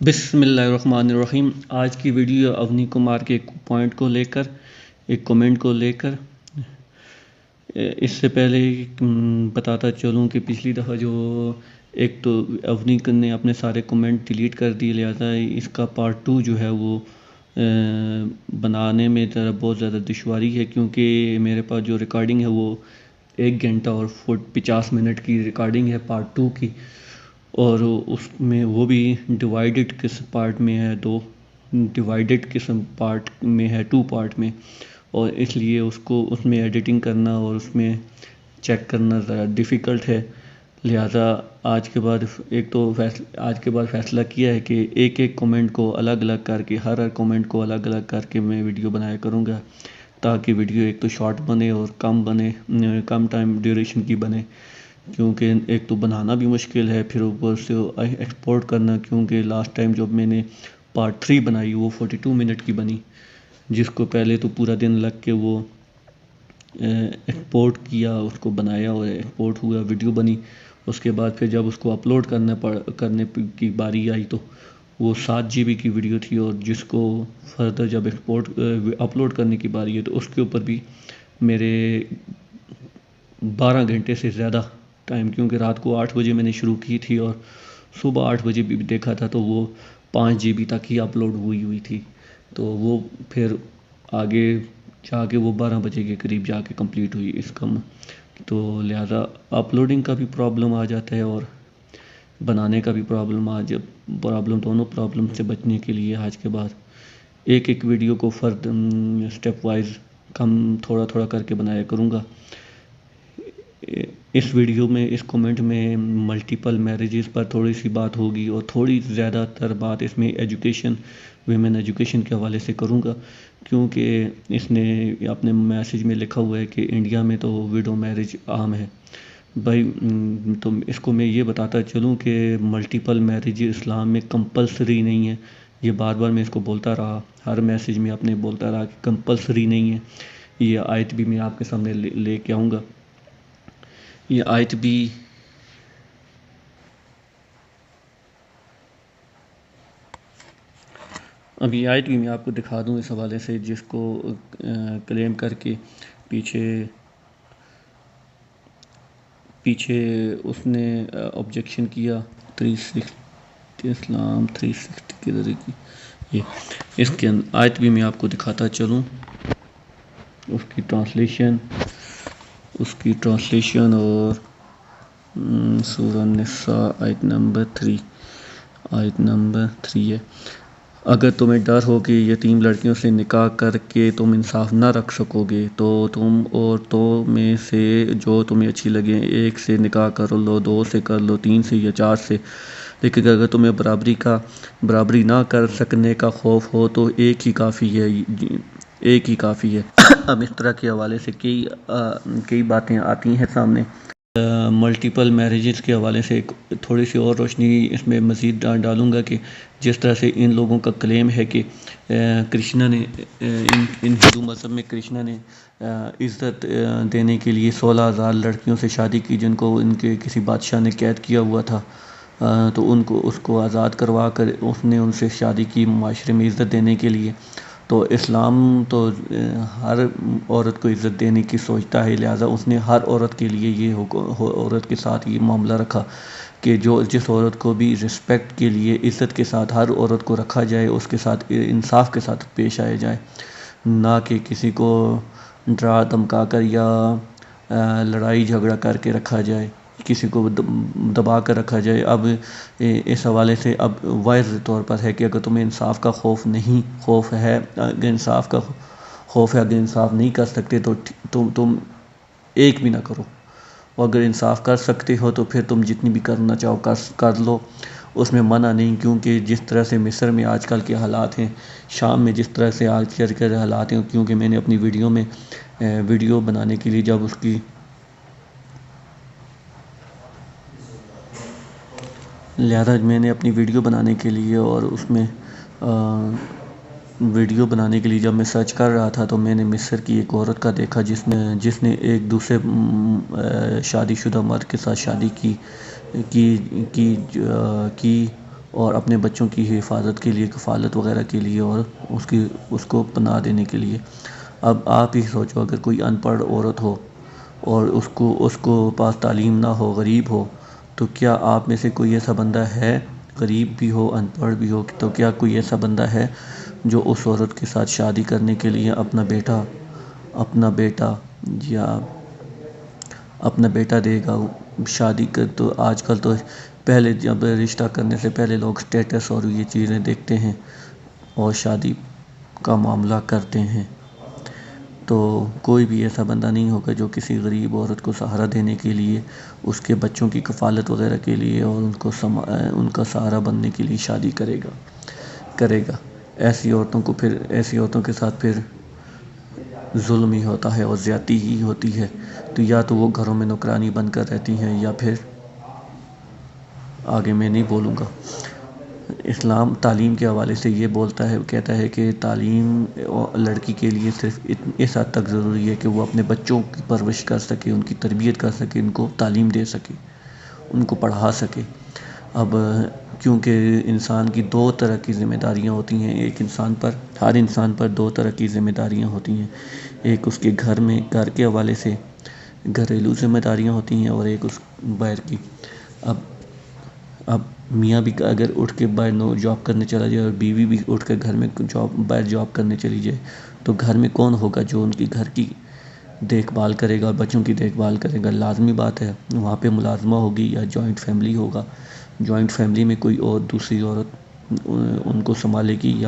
بسم اللہ الرحمن الرحیم۔ آج کی ویڈیو اونی کمار کے ایک پوائنٹ کو لے کر، ایک کمنٹ کو لے کر، اس سے پہلے بتاتا چلوں کہ پچھلی دفعہ جو ایک تو اونی نے اپنے سارے کمنٹ ڈیلیٹ کر دیے، لہٰذا اس کا پارٹ 2 جو ہے وہ بنانے میں ذرا بہت زیادہ دشواری ہے، کیونکہ میرے پاس جو ریکارڈنگ ہے وہ 1 گھنٹہ اور 50 منٹ کی ریکارڈنگ ہے پارٹ 2 کی، اور اس میں وہ بھی ڈیوائیڈڈ قسم پارٹ میں ہے، ڈیوائیڈڈ قسم پارٹ میں ہے 2 پارٹ میں، اور اس لیے اس میں ایڈیٹنگ کرنا اور اس میں چیک کرنا ذرا ڈیفیکلٹ ہے۔ لہٰذا آج کے بعد فیصلہ کیا ہے کہ ایک کمنٹ کو الگ الگ کر کے، ہر کمنٹ کو الگ الگ کر کے میں ویڈیو بنایا کروں گا، تاکہ ویڈیو ایک تو شارٹ بنے اور کم ٹائم ڈیوریشن کی بنے، کیونکہ ایک تو بنانا بھی مشکل ہے، پھر اوپر سے ایکسپورٹ کرنا، کیونکہ لاسٹ ٹائم جب میں نے پارٹ 3 بنائی وہ 42 منٹ کی بنی، جس کو پہلے تو پورا دن لگ کے وہ ایکسپورٹ کیا، اس کو بنایا اور ایکسپورٹ ہوا، ویڈیو بنی۔ اس کے بعد پھر جب اس کو اپلوڈ کرنے کی باری آئی تو وہ 7 GB کی ویڈیو تھی، اور جس کو فردر جب اپلوڈ کرنے کی باری ہے تو اس کے اوپر بھی میرے 12 گھنٹے سے زیادہ ٹائم، کیونکہ رات کو 8 بجے میں نے شروع کی تھی اور صبح 8 بجے بھی دیکھا تھا تو وہ 5 GB تک ہی اپلوڈ ہوئی تھی، تو وہ پھر آگے جا کے وہ 12 بجے کے قریب جا کے کمپلیٹ ہوئی اس کا، تو لہٰذا اپلوڈنگ کا بھی پرابلم آ جاتا ہے اور بنانے کا بھی پرابلم دونوں پرابلم سے بچنے کے لیے آج کے بعد ایک ویڈیو کو اسٹیپ وائز تھوڑا تھوڑا کر کے بنایا کروں گا۔ اس ویڈیو میں، اس کومنٹ میں ملٹیپل میریجز پر تھوڑی سی بات ہوگی، اور تھوڑی زیادہ تر بات اس میں ویمن ایجوکیشن کے حوالے سے کروں گا، کیونکہ اس نے اپنے میسیج میں لکھا ہوا ہے کہ انڈیا میں تو ویڈو میرج عام ہے۔ بھائی تو اس کو میں یہ بتاتا چلوں کہ ملٹیپل میریج اسلام میں کمپلسری نہیں ہے، یہ بار بار میں اس کو بولتا رہا، ہر میسیج میں اپنے بولتا رہا کہ کمپلسری نہیں ہے۔ یہ آیت بھی میں آپ کے سامنے لے کے آؤں گا، یہ آیت بھی میں آپ کو دکھا دوں اس حوالے سے، جس کو کلیم کر کے پیچھے اس نے آبجیکشن کیا 360 اسلام 360 کے ذریعے کی، اس کے آیت بھی میں آپ کو دکھاتا چلوں، اس کی ٹرانسلیشن اور سورہ النساء آیت نمبر 3 ہے۔ اگر تمہیں ڈر ہو کہ یتیم لڑکیوں سے نکاح کر کے تم انصاف نہ رکھ سکو گے تو تم عورتوں میں سے جو تمہیں اچھی لگیں ایک سے نکاح کر لو، 2 سے کر لو، 3 سے یا 4 سے، لیکن اگر تمہیں برابری نہ کر سکنے کا خوف ہو تو ایک ہی کافی ہے۔ اب اس طرح کے حوالے سے کئی باتیں آتی ہیں سامنے۔ ملٹیپل میریجز کے حوالے سے تھوڑی سی اور روشنی اس میں مزید ڈالوں گا، کہ جس طرح سے ان لوگوں کا کلیم ہے کہ کرشنا نے ان ہندو مذہب میں کرشنا نے عزت دینے کے لیے 16,000 لڑکیوں سے شادی کی، جن کو ان کے کسی بادشاہ نے قید کیا ہوا تھا، تو اس کو آزاد کروا کر اس نے ان سے شادی کی معاشرے میں عزت دینے کے لیے۔ تو اسلام تو ہر عورت کو عزت دینے کی سوچتا ہے، لہٰذا اس نے ہر عورت کے لیے عورت کے ساتھ یہ معاملہ رکھا کہ جس عورت کو بھی رسپیکٹ کے لیے، عزت کے ساتھ ہر عورت کو رکھا جائے، اس کے ساتھ انصاف کے ساتھ پیش آیا جائے، نہ کہ کسی کو ڈرا دھمکا کر یا لڑائی جھگڑا کر کے رکھا جائے، کسی کو دبا کر رکھا جائے۔ اب اس حوالے سے اب واضح طور پر ہے کہ اگر تمہیں انصاف کا خوف ہے، اگر انصاف نہیں کر سکتے تو تم ایک بھی نہ کرو، اور اگر انصاف کر سکتے ہو تو پھر تم جتنی بھی کرنا چاہو کر لو، اس میں منع نہیں، کیونکہ جس طرح سے مصر میں آج کل کے حالات ہیں، شام میں جس طرح سے آج کل کے حالات ہیں، کیونکہ میں نے اپنی ویڈیو بنانے کے لیے جب لہذا میں نے اپنی ویڈیو بنانے کے لیے اور اس میں ویڈیو بنانے کے لیے جب میں سرچ کر رہا تھا تو میں نے مصر کی ایک عورت کا دیکھا جس نے ایک دوسرے شادی شدہ مرد کے ساتھ شادی کی اور اپنے بچوں کی حفاظت کے لیے، کفالت وغیرہ کے لیے، اور اس کو پناہ دینے کے لیے۔ اب آپ ہی سوچو، اگر کوئی ان پڑھ عورت ہو اور اس کو پاس تعلیم نہ ہو، غریب ہو، تو کیا آپ میں سے کوئی ایسا بندہ ہے، غریب بھی ہو، ان پڑھ بھی ہو، تو کیا کوئی ایسا بندہ ہے جو اس عورت کے ساتھ شادی کرنے کے لیے اپنا بیٹا دے گا؟ شادی کر تو آج کل تو پہلے جب رشتہ کرنے سے پہلے لوگ سٹیٹس اور یہ چیزیں دیکھتے ہیں اور شادی کا معاملہ کرتے ہیں، تو کوئی بھی ایسا بندہ نہیں ہوگا جو کسی غریب عورت کو سہارا دینے کے لیے، اس کے بچوں کی کفالت وغیرہ کے لیے اور ان کا سہارا بننے کے لیے شادی کرے گا۔ ایسی عورتوں کے ساتھ پھر ظلم ہی ہوتا ہے اور زیادتی ہی ہوتی ہے، تو یا تو وہ گھروں میں نوکرانی بن کر رہتی ہیں، یا پھر آگے میں نہیں بولوں گا۔ اسلام تعلیم کے حوالے سے یہ کہتا ہے کہ تعلیم لڑکی کے لیے صرف اس حد تک ضروری ہے کہ وہ اپنے بچوں کی پرورش کر سکے، ان کی تربیت کر سکے، ان کو تعلیم دے سکے، ان کو پڑھا سکے۔ اب کیونکہ انسان کی دو طرح کی ذمہ داریاں ہوتی ہیں، ہر انسان پر دو طرح کی ذمہ داریاں ہوتی ہیں، ایک اس کے گھر کے حوالے سے گھریلو ذمہ داریاں ہوتی ہیں، اور ایک اس باہر کی۔ اب میاں بھی اگر اٹھ کے باہر جاب کرنے چلا جائے اور بیوی بھی اٹھ کے گھر میں باہر جاب کرنے چلی جائے، تو گھر میں کون ہوگا جو ان کی گھر کی دیکھ بھال کرے گا اور بچوں کی دیکھ بھال کرے گا؟ لازمی بات ہے وہاں پہ ملازمہ ہوگی یا جوائنٹ فیملی ہوگا۔ جوائنٹ فیملی میں کوئی اور دوسری عورت ان کو سنبھالے گی،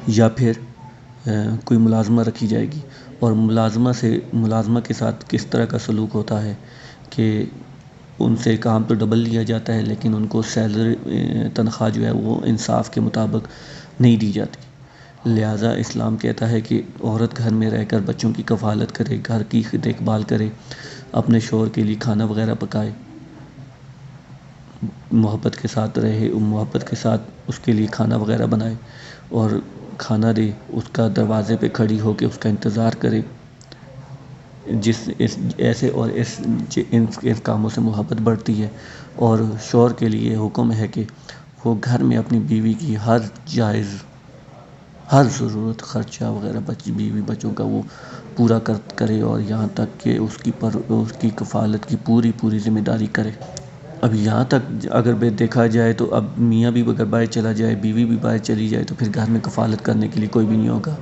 یا پھر کوئی ملازمہ رکھی جائے گی۔ اور ملازمہ کے ساتھ کس طرح کا سلوک ہوتا ہے کہ ان سے کام تو ڈبل لیا جاتا ہے، لیکن ان کو سیلری تنخواہ جو ہے وہ انصاف کے مطابق نہیں دی جاتی۔ لہٰذا اسلام کہتا ہے کہ عورت گھر میں رہ کر بچوں کی کفالت کرے، گھر کی دیکھ بھال کرے، اپنے شوہر کے لیے کھانا وغیرہ پکائے، محبت کے ساتھ رہے، محبت کے ساتھ اس کے لیے کھانا وغیرہ بنائے اور کھانا دے، اس کا دروازے پہ کھڑی ہو کے اس کا انتظار کرے۔ ان کاموں سے محبت بڑھتی ہے۔ اور شوہر کے لیے حکم ہے کہ وہ گھر میں اپنی بیوی کی ہر ضرورت، خرچہ وغیرہ بیوی بچوں کا وہ پورا کرے، اور یہاں تک کہ اس کی کفالت کی پوری ذمہ داری کرے۔ اب یہاں تک اگر دیکھا جائے تو اب میاں بھی اگر باہر چلا جائے، بیوی بھی باہر چلی جائے، تو پھر گھر میں کفالت کرنے کے لیے کوئی بھی نہیں ہوگا۔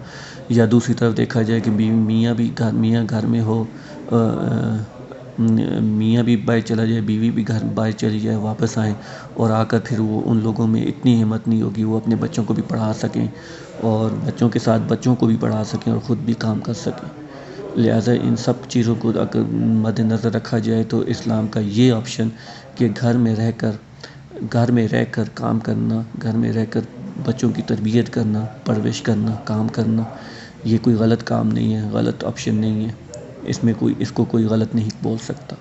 یا دوسری طرف دیکھا جائے کہ میاں گھر میں ہو، میاں بھی باہر چلا جائے، بیوی بھی باہر چلی جائے، واپس آئیں اور آ کر پھر وہ ان لوگوں میں اتنی ہمت نہیں ہوگی وہ اپنے بچوں کو بھی پڑھا سکیں، اور بچوں کے ساتھ بچوں کو بھی پڑھا سکیں اور خود بھی کام کر سکیں۔ لہٰذا ان سب چیزوں کو اگر مد نظر رکھا جائے تو اسلام کا یہ آپشن کہ گھر میں رہ کر کام کرنا، گھر میں رہ کر بچوں کی تربیت کرنا، پرورش کرنا، کام کرنا، یہ کوئی غلط کام نہیں ہے، غلط آپشن نہیں ہے، اس کو کوئی غلط نہیں بول سکتا۔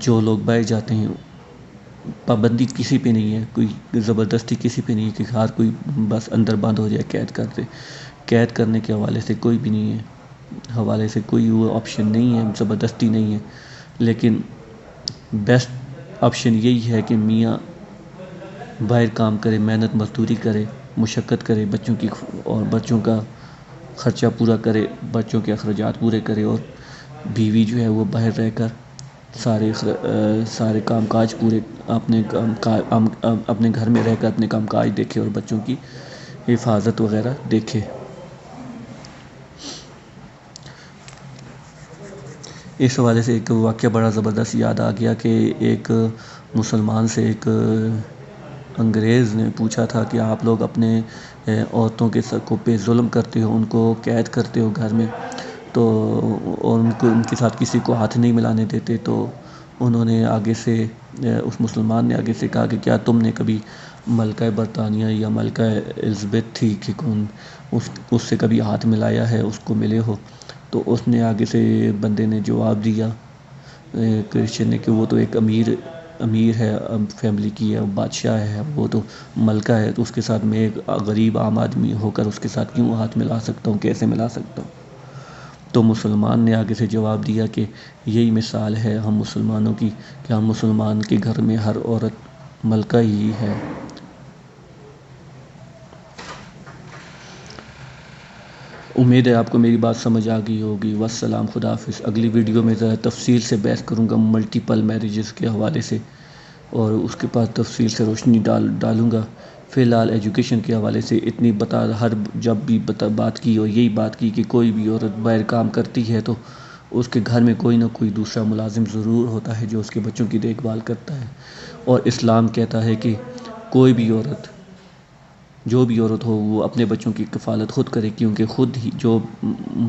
جو لوگ باہر جاتے ہیں، پابندی کسی پہ نہیں ہے، کوئی زبردستی کسی پہ نہیں ہے کہ ہر کوئی بس اندر بند ہو جائے، قید کرنے کے حوالے سے کوئی بھی نہیں ہے، کوئی وہ آپشن نہیں ہے، زبردستی نہیں ہے۔ لیکن بیسٹ آپشن یہی ہے کہ میاں باہر کام کرے، محنت مزدوری کرے، مشقت کرے، بچوں کا خرچہ پورا کرے، بچوں کے اخراجات پورے کرے، اور بیوی جو ہے وہ باہر رہ کر سارے کام کاج پورے اپنے گھر میں رہ کر اپنے کام کاج دیکھے اور بچوں کی حفاظت وغیرہ دیکھے۔ اس حوالے سے ایک واقعہ بڑا زبردست یاد آ گیا کہ ایک مسلمان سے ایک انگریز نے پوچھا تھا کہ آپ لوگ اپنے عورتوں کو پہ ظلم کرتے ہو، ان کو قید کرتے ہو گھر میں، اور ان کے ساتھ کسی کو ہاتھ نہیں ملانے دیتے، تو انہوں نے اس مسلمان نے آگے سے کہا کہ کیا تم نے کبھی ملکہ برطانیہ یا ملکہ الزبتھ تھی کہ اس سے کبھی ہاتھ ملایا ہے، اس کو ملے ہو؟ تو اس نے آگے سے بندے نے جواب دیا کرسچن نے کہ وہ تو ایک امیر ہے، فیملی کی ہے، بادشاہ ہے، وہ تو ملکہ ہے، تو اس کے ساتھ میں ایک غریب عام آدمی ہو کر اس کے ساتھ کیوں ہاتھ ملا سکتا ہوں، کیسے ملا سکتا ہوں؟ تو مسلمان نے آگے سے جواب دیا کہ یہی مثال ہے ہم مسلمانوں کی، کہ ہم مسلمان کے گھر میں ہر عورت ملکہ ہی ہے۔ امید ہے آپ کو میری بات سمجھ آ گئی ہوگی۔ والسلام، خدا حافظ۔ اگلی ویڈیو میں ذرا تفصیل سے بحث کروں گا ملٹیپل میریجز کے حوالے سے، اور اس کے بعد تفصیل سے روشنی ڈالوں گا۔ فی الحال ایجوکیشن کے حوالے سے اتنی جب بھی بات کی اور یہی بات کی کہ کوئی بھی عورت باہر کام کرتی ہے تو اس کے گھر میں کوئی نہ کوئی دوسرا ملازم ضرور ہوتا ہے جو اس کے بچوں کی دیکھ بھال کرتا ہے، اور اسلام کہتا ہے کہ کوئی بھی عورت، جو بھی عورت ہو، وہ اپنے بچوں کی کفالت خود کرے، کیونکہ خود ہی جو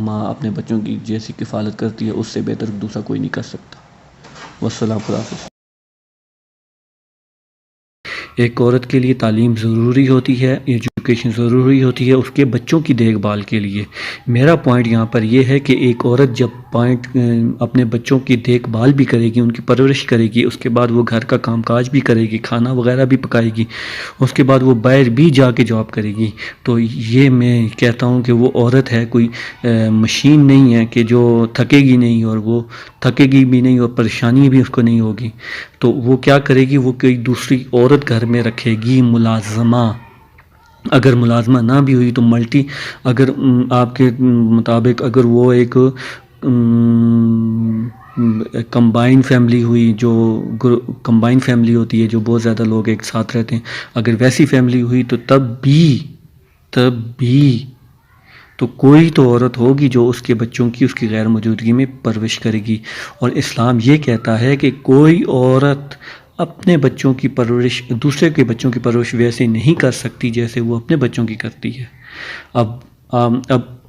ماں اپنے بچوں کی جیسی کفالت کرتی ہے اس سے بہتر دوسرا کوئی نہیں کر سکتا۔ والسلام، خدا حافظ۔ ایک عورت کے لیے تعلیم ضروری ہوتی ہے، ایجوکیشن ضروری ہوتی ہے اس کے بچوں کی دیکھ بھال کے لیے۔ میرا پوائنٹ یہاں پر یہ ہے کہ ایک عورت جب اپنے بچوں کی دیکھ بھال بھی کرے گی، ان کی پرورش کرے گی، اس کے بعد وہ گھر کا کام کاج بھی کرے گی، کھانا وغیرہ بھی پکائے گی، اس کے بعد وہ باہر بھی جا کے جاب کرے گی، تو یہ میں کہتا ہوں کہ وہ عورت ہے، کوئی مشین نہیں ہے کہ جو تھکے گی نہیں، اور وہ تھکے گی بھی نہیں اور پریشانی بھی اس کو نہیں ہوگی۔ تو وہ کیا کرے گی؟ وہ کوئی دوسری عورت گھر میں رکھے گی، ملازمہ۔ اگر ملازمہ نہ بھی ہوئی تو اگر آپ کے مطابق اگر وہ ایک کمبائن فیملی ہوئی، جو کمبائن فیملی ہوتی ہے جو بہت زیادہ لوگ ایک ساتھ رہتے ہیں، اگر ویسی فیملی ہوئی تو تب بھی تو کوئی تو عورت ہوگی جو اس کے بچوں کی اس کی غیر موجودگی میں پرورش کرے گی۔ اور اسلام یہ کہتا ہے کہ کوئی عورت اپنے بچوں کی پرورش، دوسرے کے بچوں کی پرورش ویسے نہیں کر سکتی جیسے وہ اپنے بچوں کی کرتی ہے۔ اب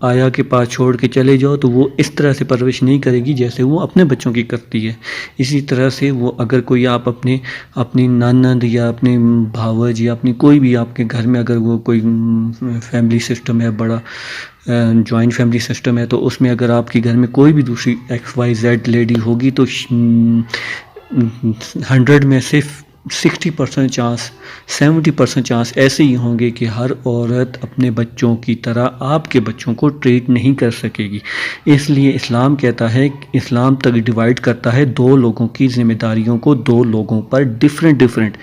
آیا کے پاس چھوڑ کے چلے جاؤ تو وہ اس طرح سے پرورش نہیں کرے گی جیسے وہ اپنے بچوں کی کرتی ہے۔ اسی طرح سے وہ اگر کوئی آپ اپنی ناند یا اپنے بھاوج یا اپنی کوئی بھی آپ کے گھر میں اگر وہ کوئی فیملی سسٹم ہے، بڑا جوائنٹ فیملی سسٹم ہے، تو اس میں اگر آپ کے گھر میں کوئی بھی دوسری XYZ لیڈی ہوگی تو 100 میں صرف 60% چانس، 70% چانس ایسے ہی ہوں گے کہ ہر عورت اپنے بچوں کی طرح آپ کے بچوں کو ٹریٹ نہیں کر سکے گی۔ اس لیے اسلام کہتا ہے، اسلام تک ڈیوائیڈ کرتا ہے دو لوگوں کی ذمہ داریوں کو، دو لوگوں پر ڈیفرنٹ۔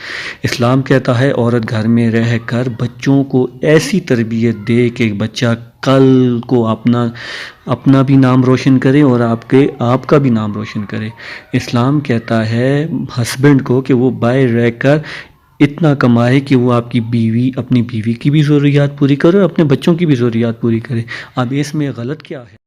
اسلام کہتا ہے عورت گھر میں رہ کر بچوں کو ایسی تربیت دے کہ بچہ کل کو اپنا بھی نام روشن کرے اور آپ کا بھی نام روشن کرے۔ اسلام کہتا ہے ہسبینڈ کو کہ وہ باہر رہ کر اتنا کمائے کہ وہ اپنی بیوی کی بھی ضروریات پوری کرے اور اپنے بچوں کی بھی ضروریات پوری کرے۔ اب اس میں غلط کیا ہے؟